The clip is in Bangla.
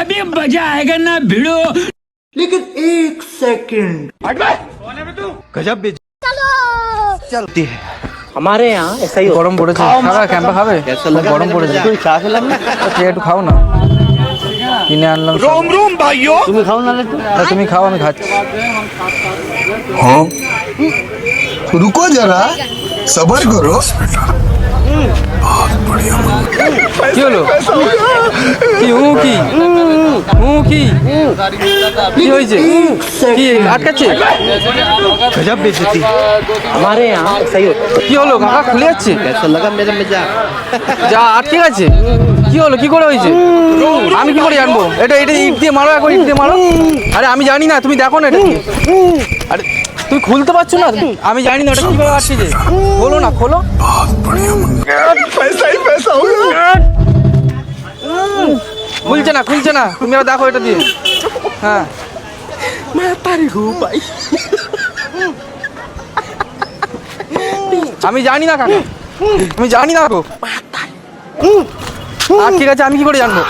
अभी मजा आएगा ना भिड़ो। लेकिन एक सेकंड गजब बेइज्जती चलती है हमारे यहाँ ऐसा ही গরম পড়েছে, খাবে ক্যাম্পে খাবে? গরম পড়েছে, খেয়ে একটু খাও না, কিনে আনলাম। रोम रोम भाइयों তুমি খাও না একটু। তুমি খাও, আমি খাচ্ছি। हाँ रुको जरा सबर करो। কি হলো? কি হু কি হু কি কি হয়েছে? কি আটকাচ্ছে? गजब बेइज्जती हमारे यहाँ ऐसा ही होता है। কি হলো কাকা? খুলে যাচ্ছে? कैसा लगा मेरा मजाक? যা আটকে গেছে? কি হলো? কি করে হয়েছে? আমি কি করে জানবো? এটা এটা ইট দিয়ে মারো, এখন ইট দিয়ে মারো। আরে আমি জানি না, তুমি দেখো না এটা কি। আরে তুমি খুলতে পারছো না? আমি জানি না এটা কিভাবে আটকে যায়। খোলো না, খোলো। पैसा ही पैसा होगा। খুলছে না, খুলছে না। তুমি আর দেখো এটা দিয়ে। হ্যাঁ আমি জানি না কাকা, আমি জানি না গো। আর ঠিক আছে, আমি কি করে জানবো?